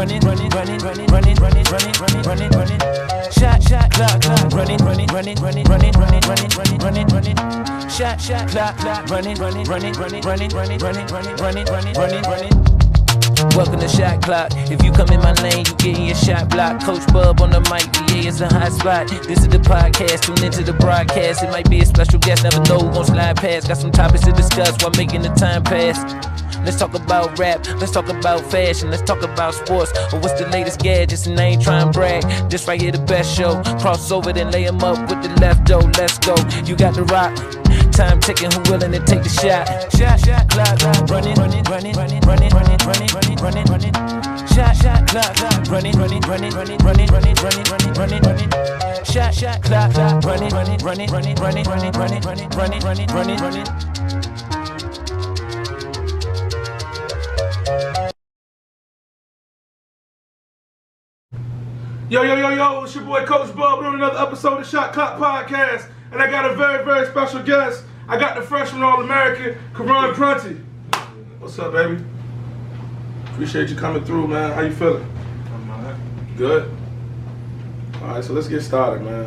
Shot, clock, running. Shot, clock, running. Welcome to Shot Clock. If you come in my lane, you getting your shot blocked. Coach Bub on the mic, BA is a hot spot. This is the podcast, tune into the broadcast. It might be a special guest, never know who gon' slide past. Got some topics to discuss while making the time pass. Let's talk about rap, let's talk about fashion, let's talk about sports, or what's the latest gadgets, and I ain't trying to brag. This right here the best show. Cross over, then lay 'em up with the left dough. Let's go, you got the rock. Time ticking, who willing to take the shot? Shot, clock, running. Shot, clock, running. Shot, clock, running. Yo, it's your boy Coach Bub on another episode of Shot Clock Podcast, and I got a very, very special guest. I got the freshman All-American, Karon Prunty. What's up, baby? Appreciate you coming through, man. How you feeling? I'm alright. Good? Alright, so let's get started, man.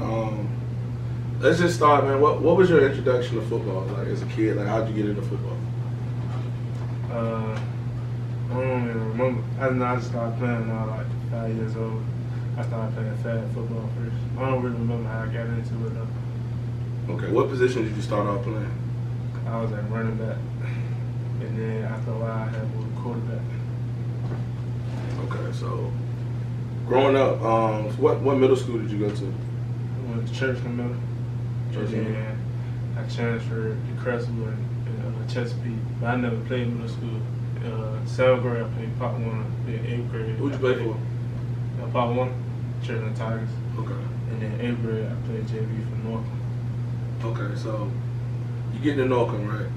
Let's just start, man. What was your introduction to football, like, as a kid? Like, how'd you get into football? I don't even remember. I just started playing when I was like 5 years old. I started playing flag football first. I don't really remember how I got into it though. Okay, what position did you start off playing? I was at running back, and then after a while I had moved to quarterback. Okay, so growing up, what middle school did you go to? I went to Churchland Middle, and then I transferred to Crestwood and Chesapeake, but I never played middle school. 7th grade I played Pop 1, then 8th grade. Who'd you play for? Pop 1, Churchland Tigers. Okay. And then 8th grade I played JV for Norcom. Okay, so you get into Norcom, right?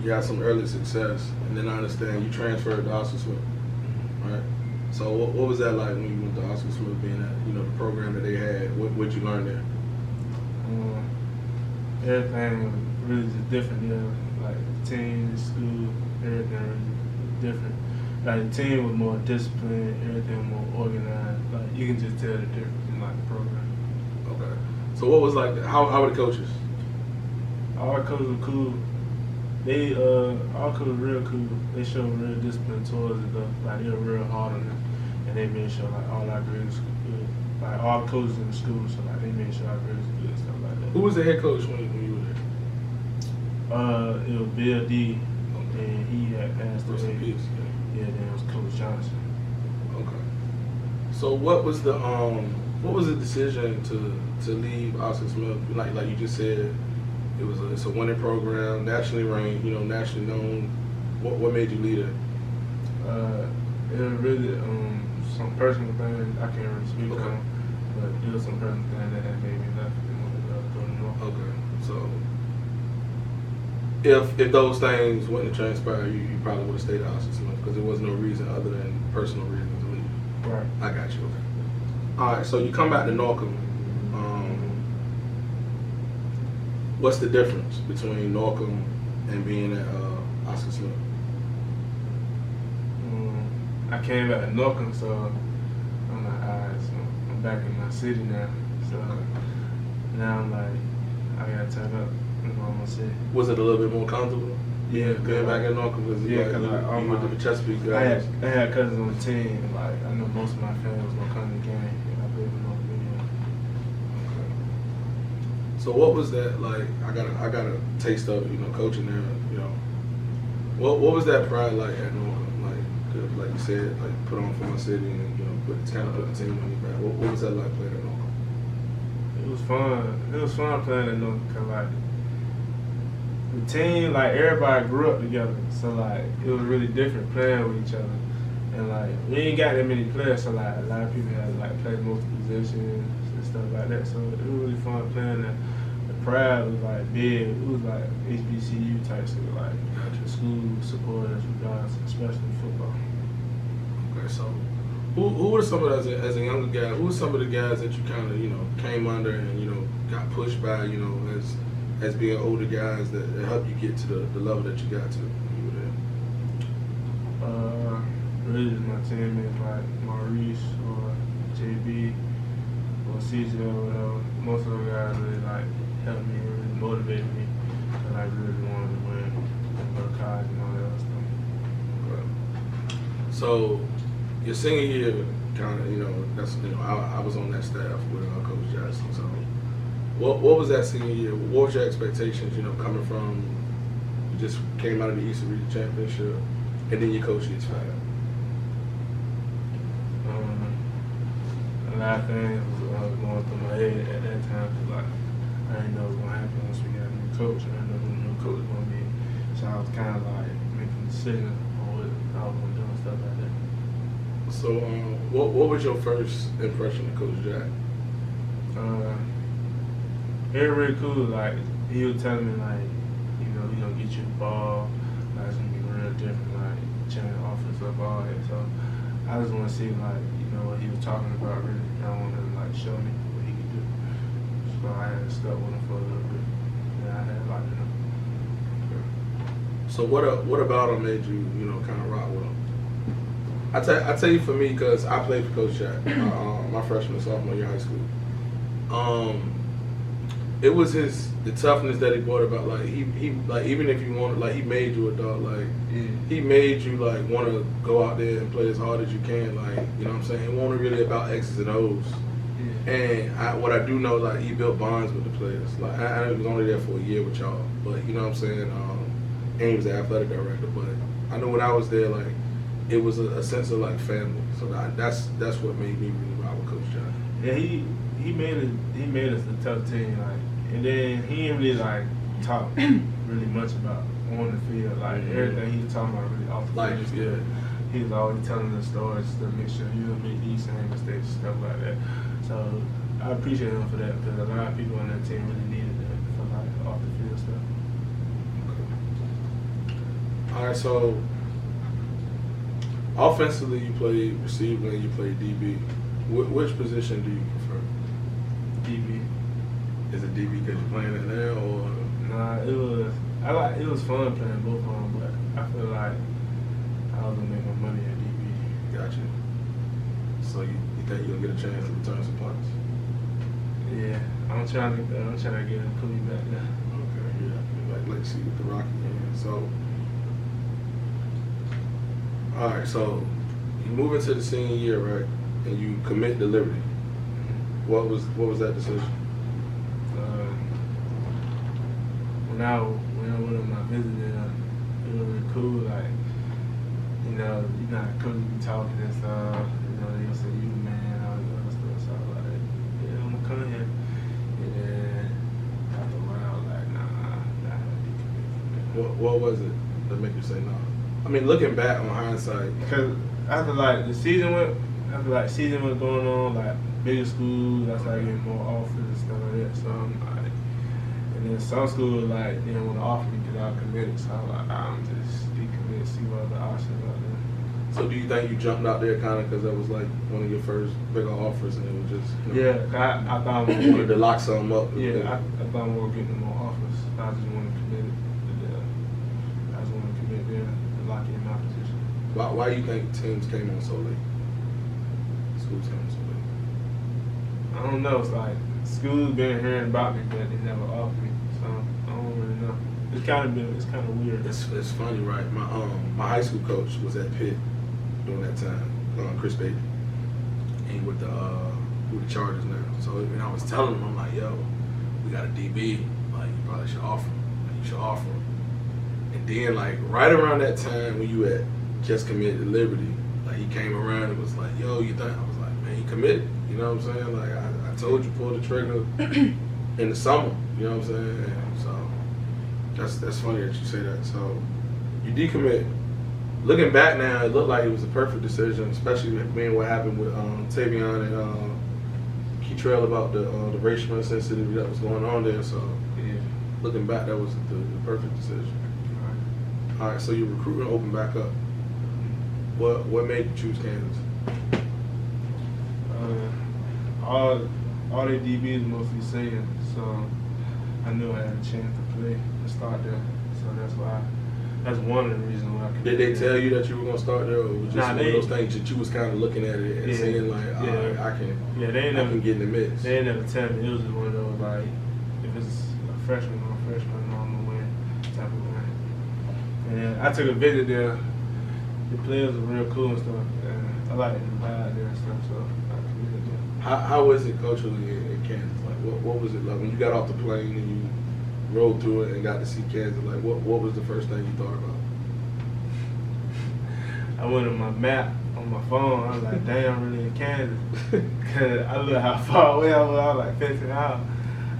You had some early success, and then I understand you transferred to Oscar Smith, right? So what was that like when you went to Oscar Smith, being at the program that they had? What'd you learn there? Everything was really just different there. Like the team, the school, everything was different. Like the team was more disciplined, everything was more organized. Like you can just tell the difference in like the program. Okay. So what was like? How were the coaches? Our coaches were cool. Our coaches were real cool. They showed real discipline towards it though. Like they were real hard on it, and they made sure like all our grades were good. Like all the coaches in the school, so like they made sure our grades were good and stuff like that. Who was the head coach when you were there? It was Bill D. And he had passed Rest in away. peace. Yeah, then it was Coach Johnson. Okay. So what was the decision to leave Oscar Smith? Like you just said, it's a winning program, nationally ranked, nationally known. What made you leave it? It was really some personal thing I can't really speak on, but it was some personal thing that had made me left and wanted to go to North. Okay. So if those things wouldn't have transpired, you probably would have stayed at Oscar Smith because there was no reason other than personal reasons to leave. Right. I got you. Okay. All right. So you come back to Norcom. What's the difference between Norcom and being at Oscar Smith? I came back to Norcom, so I'm like, alright, so I'm back in my city now. So now I'm like, I gotta turn up in my city. Was it a little bit more comfortable? Yeah, being back at Norcom because you went to the Chesapeake guys. I had cousins on the team, and like I know most of my family was gonna come to the game, and I played for Norcom anyway. Okay. So what was that like? I got a taste of coaching there. What was that pride like at Norcom? Like you said, like put on for my city and put the team on your back. What was that like playing at Norcom? It was fun. It was fun playing at Norcom because like the team, like everybody grew up together, so like it was really different playing with each other. And like we ain't got that many players, so like a lot of people had like played multiple positions and stuff like that. So it was really fun playing there. The pride was like big. It was like HBCU type, so like the school supporters, regardless, especially football. Okay, so who were some of those as a younger guy? Who were some of the guys that you kind of came under and got pushed by as being older guys that helped you get to the level that you got to when you were there? really just my teammates like Maurice or JB or CJ or whatever. Most of those guys really like helped me, really motivated me, and like really wanted to win and go to college and all that other stuff. Right. So your senior year, kind of, that's I was on that staff with Coach Jackson. So what was that senior year? What was your expectations? Coming from, you just came out of the Eastern Region Championship, and then your coach gets fired. A lot of things was going through my head at that time. Cause like I didn't know what was gonna happen once we got a new coach. I didn't know who the new coach was gonna be. So I was kind of like making decisions on what I was gonna do and stuff like that. So what was your first impression of Coach Jack? He was really cool. Like he was telling me like, he gonna get you the ball. Like it's gonna be real different. Like change offense up all that. So I just want to see like what he was talking about. Really, I wanted him to like show me what he could do. So I had stuck with him for a little bit. Yeah, I had liked him. So what about him made you kind of rock with him? I tell you, for me, because I played for Coach Jack my freshman and sophomore year of high school. It was the toughness that he brought about. Like he like, even if you wanted, like, he made you a dog. Like he made you like want to go out there and play as hard as you can. Like, you know what I'm saying? It wasn't really about X's and O's. Yeah. And what I do know, like, he built bonds with the players. Like I was only there for a year with y'all, but you know what I'm saying. And he was the athletic director. But I know when I was there, like, it was a sense of like family. So that's what made me really rock with Coach Jack. Yeah, he made us a tough team, like, and then he didn't really like talk really much about on the field, like everything he was talking about really off the field. Yeah. He was always telling the stories to make sure you don't make these same mistakes and stuff like that. So I appreciate him for that, because a lot of people on that team really needed that for like off the field stuff. Okay. All right, so offensively you played receiver and you played DB. Which position do you prefer? DB. Is it DB because you're playing it now, or? Nah, it was fun playing both of them, but I feel like I was gonna make my money at DB. Gotcha. So you think you'll get a chance to return some punts? Yeah, I'm trying to get him put me back there. Okay, yeah. Like see with the Rocky game. So, all right. So you move into the senior year, right? And you commit to Liberty. What was that decision? When I went on my visit, it was really cool. Like, coach be talking and stuff. They say you the man, all that other stuff. So I was like, yeah, I'm gonna come here. And then after a while, I was like, nah, I had to decommit. What was it that made you say no? I mean, looking back on hindsight, because after like the season was going on, like bigger schools, I started getting more offers and stuff like that. So I'm like, and then some schools like didn't want to offer me because I was committed. So I was like, I'm just decommitted, see what other options out there. So do you think you jumped out there kind of because that was like one of your first bigger offers, and it was just I thought I wanted to lock something up. Yeah, I thought we were getting more offers. I just wanted to commit it. I just wanted to commit there to lock in my position. Why do you think teams came on so late? Schools came on so late. I don't know. It's like schools been hearing about me, but they never offered me. So I don't really know. It's kind of weird. It's funny, right? My high school coach was at Pitt during that time, Chris Bailey. And he with the Chargers now. So when I was telling him, I'm like, yo, we got a DB. Like, you probably should offer him. Like, you should offer him. And then, like, right around that time when you had just committed to Liberty, like, he came around and was like, yo, you think? I was like, man, he committed. You know what I'm saying? Like, I told you, pull the trigger in the summer. You know what I'm saying? And so that's funny that you say that. So you decommit. Looking back now, it looked like it was a perfect decision, especially being what happened with Tavion and Keytrell about the racial insensitivity that was going on there. So yeah, looking back, that was the perfect decision. All right, so your recruitment opened back up. What made you choose Kansas? All their DBs mostly saying, so I knew I had a chance to play and start there. So that's why That's one of the reasons why I could. Did they tell you that you were gonna start there, or was it just Nah, one of those things that you was kind of looking at it and saying like, all right, I can get in the mix? They ain't never tell me. It was just one of those like, if it's a freshman or a freshman, I'm gonna win type of thing. And I took a visit there. The players are real cool and stuff. And I like the vibe there and stuff. So I committed there. How was it culturally in Kansas? Like, what was it like when you got off the plane and you rode through it and got to see Kansas? Like, what was the first thing you thought about? I went on my map on my phone. I was like, damn, I'm really in Kansas. Cause I looked how far away I was like 15 hours.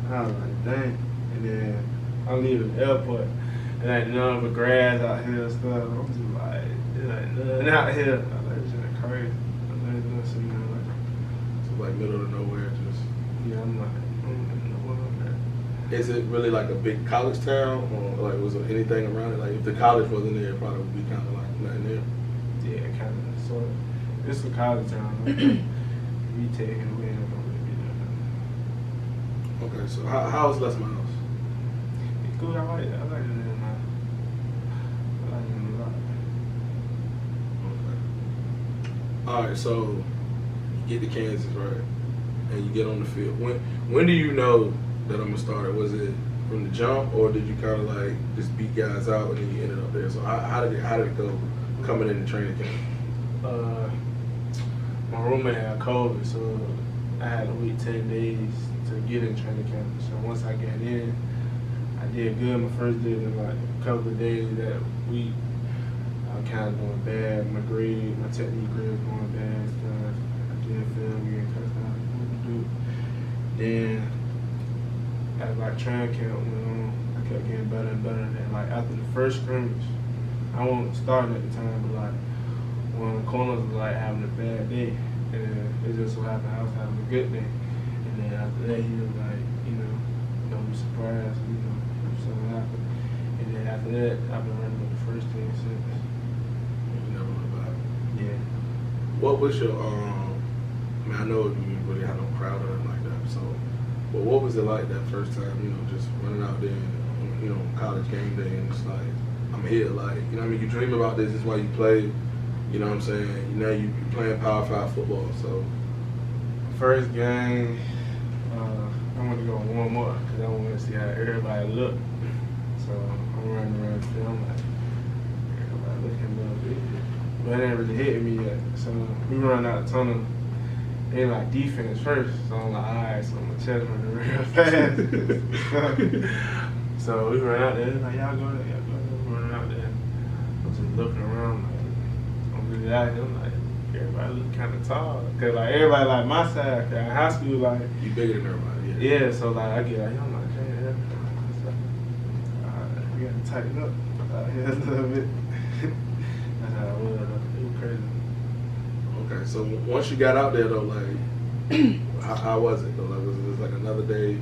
I was like, dang. And then I leave the airport and like none but grass out here and stuff. I'm just like, it's like nothing out here. I was like, this shit crazy. I'm not even gonna see nothing like that. So like middle of nowhere, just. Yeah, I'm like, I don't even know what I'm at. Is it really like a big college town, or like was there anything around it? Like if the college wasn't there, it probably would be kind of like nothing there. Yeah, kind of, sort of. It's a college town. We taking away and don't really be there. Okay, so how is Les Miles? It's cool. I like it. I like it in my. I like it a lot. Okay. All right, so you get to Kansas, right? And you get on the field. When do you know that I'm gonna start it? Was it from the jump, or did you kind of like just beat guys out and then you ended up there? So how did it go coming into training camp? My roommate had COVID, so I had to wait 10 days to get in training camp. So once I got in, I did good my first day. Then like a couple of days that week, I was kind of doing bad. My technique grade was going bad. Stuff. I didn't feel getting cussed out. Then as like training camp went on, I kept getting better and better. And like after the first scrimmage, I wasn't starting at the time, but like one of the corners was like having a bad day, and it just so happened I was having a good day. And then after that, he was like, don't be surprised, if something happened. And then after that, I've been running with the first team since. You never went back. Yeah. What was your I mean, I know you really had no crowd or anything like that. So, but what was it like that first time? Just running out there, college game day, and it's like I'm here. Like, I mean, you dream about this. This is why you play. You know what I'm saying? Now you're playing Power 5 football. So, first game, I want to go warm up because I want to see how everybody look. So I'm running around the field. I'm like, everybody looking a little bit, but it ain't really hitting me yet. So we run out of tunnel. They like defense first, so I'm like, alright, so I'm gonna chest running real fast. So we run out there, like, y'all go there, we run out there. I'm just looking around, like, I'm really out here, I'm like, everybody look kind of tall. Cause like, everybody like my side, cause in high school, like. You bigger than everybody, yeah. Yeah, so like, I get out here, I'm like, damn, alright, we gotta tighten up out here a little bit. That's how it was, it was crazy. Okay, so once you got out there though, like, how was it though? Like, was it just like another day?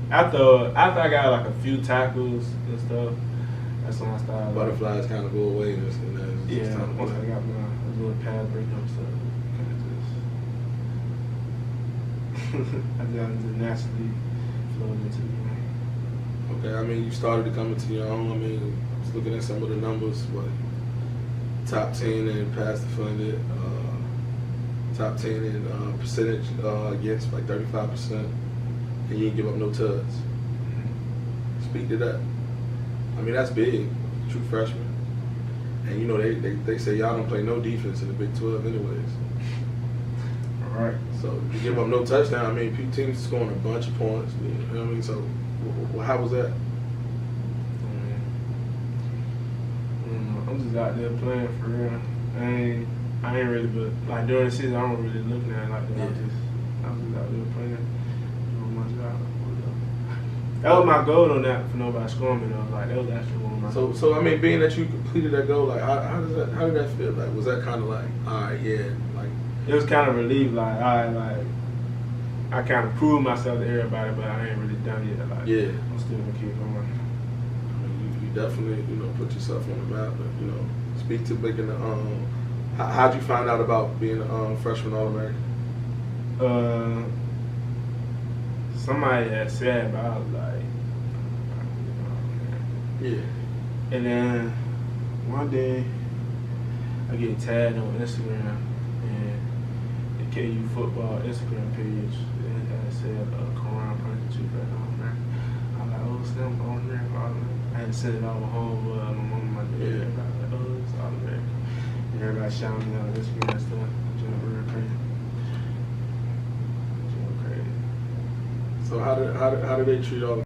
After I got like a few tackles and stuff, that's when I started. Butterflies kind of go away, and it's yeah. time to Once play. I got my little pad breakup stuff, I just naturally flowed into the game. Okay, I mean, you started to come into your own. I mean, just looking at some of the numbers, top 10 in pass defended, top 10 in percentage against, like 35%, and you didn't give up no tuds. Speak to that. I mean, that's big, true freshman. And they say y'all don't play no defense in the Big 12 anyways. All right. So you give up no touchdown. I mean, teams are scoring a bunch of points. You know what I mean? So how was that? I'm just out there playing for real. I ain't really, but like during the season, I don't really look at it like that. Yeah. I was just out there playing, doing my job. That was my goal on that for nobody scoring me though. Like that was actually one of my. So I mean, being that you completed that goal, like how did that feel? Like was that kind of like, all right, yeah, like it was kind of relief. Like I kind of proved myself to everybody, but I ain't really done yet. Like yeah, I'm still gonna keep going. I mean, you definitely put yourself on the map. But, speak to making the how'd you find out about being a freshman All-American? Somebody had said, but I was like, yeah. And then one day I get tagged on Instagram and the KU football Instagram page and it said Karon Prunty on there. I'm like, oh, snap, on there. I had to send it over home with my mom and my dad. I was like, oh, it's all there. And everybody shouting me on Instagram and stuff. Doing real crazy. Doing crazy. So how did they treat all?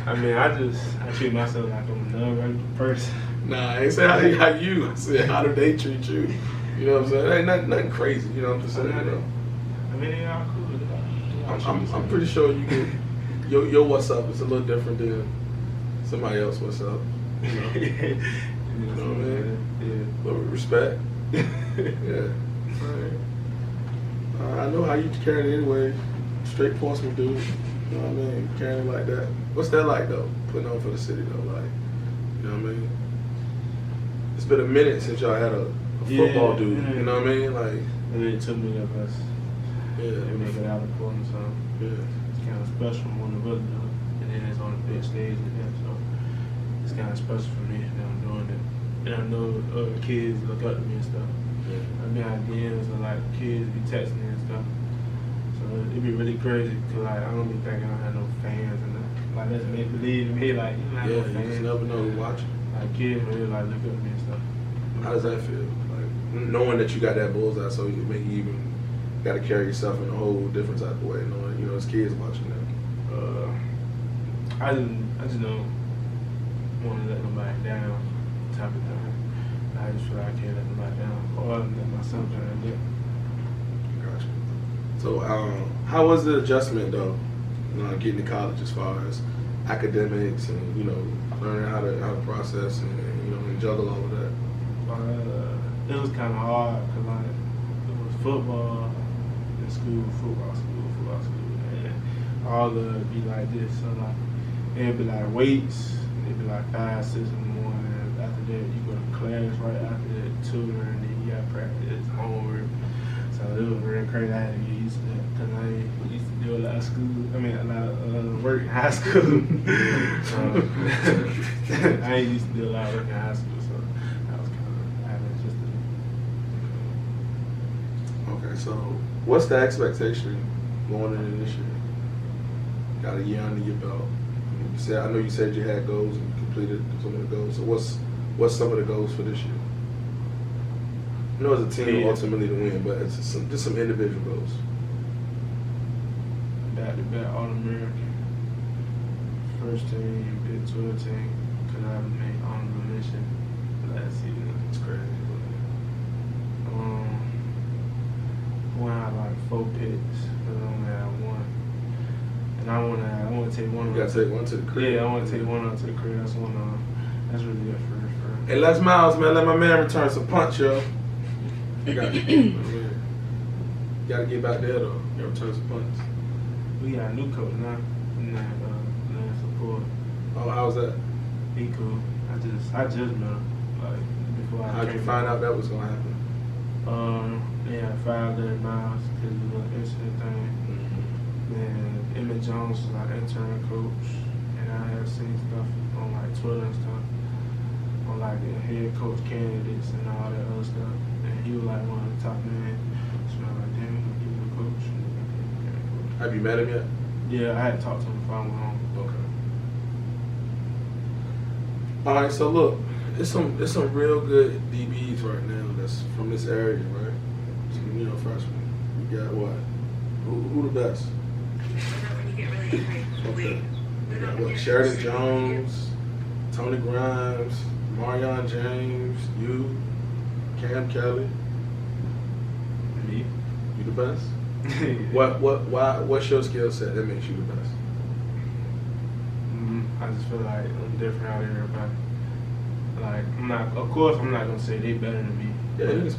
I mean, I treat myself like I'm another regular person. Nah, I ain't say how you. I said how do they treat you? You know what I'm saying? Ain't nothing crazy. You know what I'm saying? You know? I mean, they all cool. I'm pretty sure you get your what's up is a little different than somebody else what's up. You know, you know what I mean? Yeah, but with respect. Yeah. All right. I know how you carry it anyway. Straight Portsmouth dude. You know what I mean? Carrying it like that. What's that like though? Putting on for the city though, like, you know what I mean? It's been a minute since y'all had a football dude. You know what I mean? Like, and it took me that bus. Yeah. They make it out of Portland, so yeah. It's kind of special more than what do. And then it's on a big stage with them, so it's kind of special for me that I'm doing it. And I know other kids look up to me and stuff. Yeah. I mean, DMs and like kids be texting me and stuff. So it'd be really crazy because like I don't be thinking I have no fans and that. Like that's make believe in me, like you don't have no You fans. just never know who's watching. Like kids really like look up at me and stuff. How does that feel? Like knowing that you got that bullseye, so you make you even got to carry yourself in a whole different type of way, knowing there's kids watching that. I just don't want to let nobody down, type of thing. I just feel like I can't let nobody down, or let myself down. Gotcha. So, how was the adjustment though? Getting to college as far as academics and learning how to process and juggle all of that. It was kind of hard because like it was football in school, football school, and all of it be like this. So like it'd be like weights, it'd be like 5, 6 in the morning. And after that, you go to class right after that, tutoring, and then you got practice, homework. So it was very crazy. I had to get used to that because I used to do a lot of school. I mean, a lot of work in high school. I ain't used to do a lot of work in high school, so that was kind of having just Okay, so what's the expectation going into this year? Got a year under your belt. I know you said you had goals and you completed some of the goals. So what's some of the goals for this year? I know as a team ultimately to win, but it's just some individual goals. Back-to-back All-American. First team, Big 12 team, because I made honorable mention last season. It's crazy. I want to have like 4 picks, but I only have 1. And I want to take one. You got to take one to the crib. Yeah, I want to take one out to the crib. That's really it for. Hey, Les Miles, man, let my man return some punch, yo. You got to get back there though. You return some punch. We got a new coach now. Land support. Oh, how's that? He cool. I just met him before I. How'd you find out that was gonna happen? They had 5 miles because of the incident thing. Then Emmett Jones was our intern coach, and I have seen stuff on like Twitter and stuff on like the head coach candidates and all that other stuff. And he was like one of the top men. So I was like, damn, I'm gonna give him a coach. Have you met him yet? Yeah, I had talked to him before I went home. Okay. All right, so look, it's some real good DBs right now that's from this area, right? Some, freshmen. You got what? Who the best? Okay. You got what? Sheridan Jones, Tony Grimes, Marion James, you, Cam Kelly. Me? You the best? What's your skill set that makes you the best? I just feel like I'm different out of everybody. Like I'm not gonna say they better than me. Yeah, it is.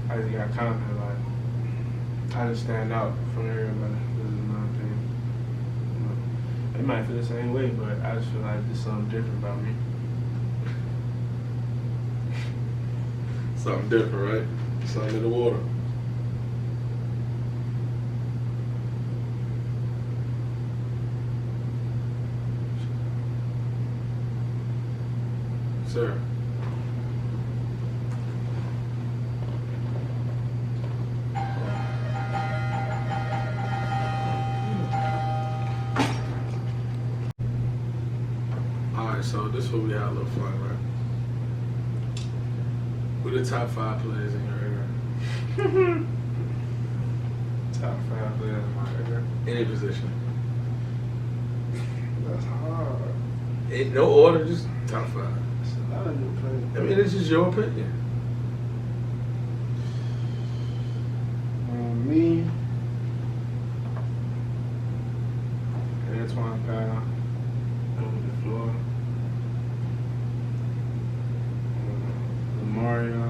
I just got confident. Like I just stand out from everybody. This is my opinion. They might feel the same way, but I just feel like there's something different about me. Something different, right? Something in the water. sir. Alright, so this is where we had a little fun, right? Who the top 5 players in your area? Top 5 players in my area. Any position. That's hard. Ain't no order, just top 5. It's a lot of new players. I mean, it's just your opinion. Me. Antoine Powell. Over the floor. Mario.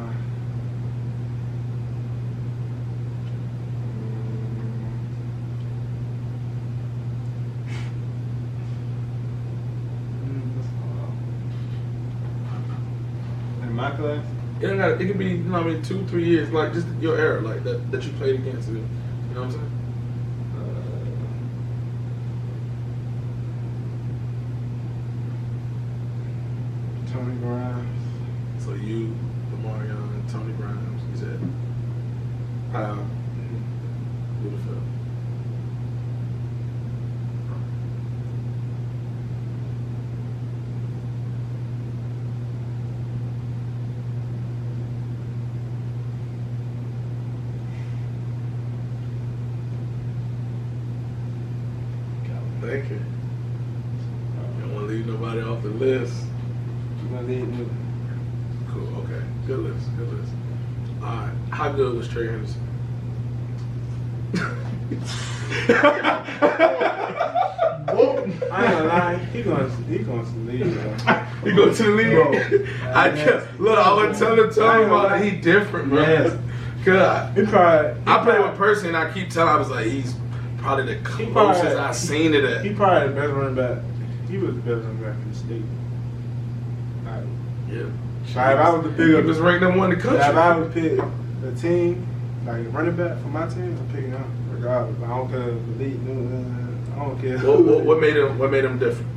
In my class? It could be, you know what I mean, 2-3 years, like just your era, like that you played against it. You know what I'm saying? Tony Grimes. So you, Demarion, and Tony Grimes, you said. Powell. Who the fuck? Thank you. Don't want to leave nobody off the list. You gonna lead me? Cool, okay. Good list, good list. Alright, how good was Trey Henderson? I ain't gonna lie, he going to the league, bro. He go to the league? Bro. Look, I was telling Tony about it, he different, bro. Yes. Cause He probably. I play with Percy and I keep telling I was like, he's probably the closest I seen it at. He probably the best running back. He was the best running back in the state. Like, Yeah. if I was to pick He up, was ranked number 1 in the country. if I would pick a team, like running back for my team, I'm picking him regardless. I don't care if the league, I don't care. What made him different?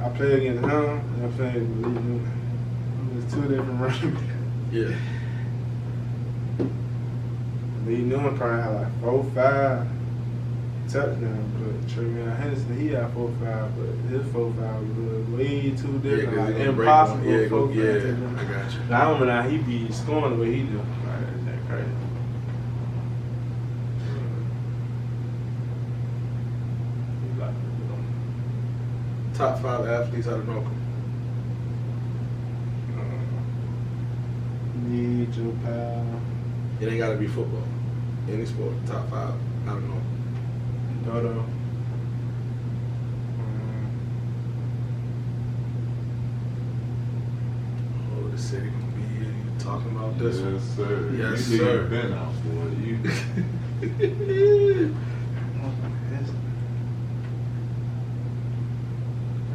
I played against him and I played with Lee Newman. There's 2 different running backs. Yeah. Lee Newman probably had like 4-5 touchdowns, but Trayvon Henderson, he had 4-5, but his 4-5 was way too different. Yeah, Like, he impossible. yeah, 4-5 yeah, touchdowns. I got you. Now, I don't know how he be scoring the way he do. Like, that's crazy. He's like, Top 5 athletes out of Norcom. me, Joe Powell, It ain't gotta be football. Any sport. Top 5 out of Norcom. Dodo. Oh, the city gonna be here. You talking about this one? Yes, sir. Yes, you sir. You been out, boy. You.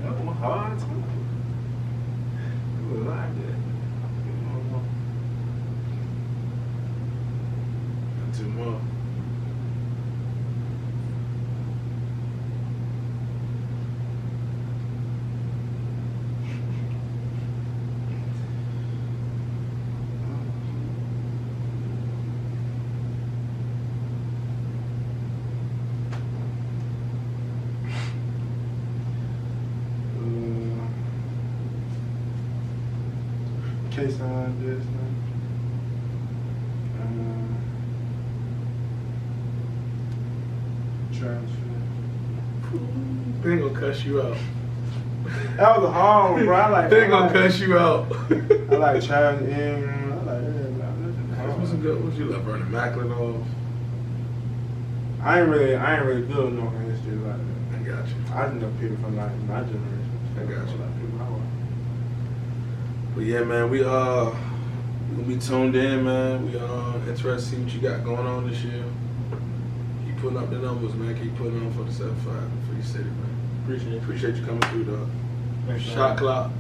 That was hard time. It was like that. Got 2 more. Case on this. Transfer. They ain't gonna cuss you out. That was a hard one, bro. I like. They ain't gonna cuss you out. I like Charles M. I like What's good? What you like, Vernon Macklin off? I ain't really good with Norcom history like that. I got you. I just know people from like my generation. I got you. Like people my way. But yeah, man, we gonna be tuned in, man. We interested to see what you got going on this year. Keep putting up the numbers, man. Keep putting on for the 7-5 for your city, man. Appreciate it. Appreciate you coming through, dog. Thanks, Shot man. clock.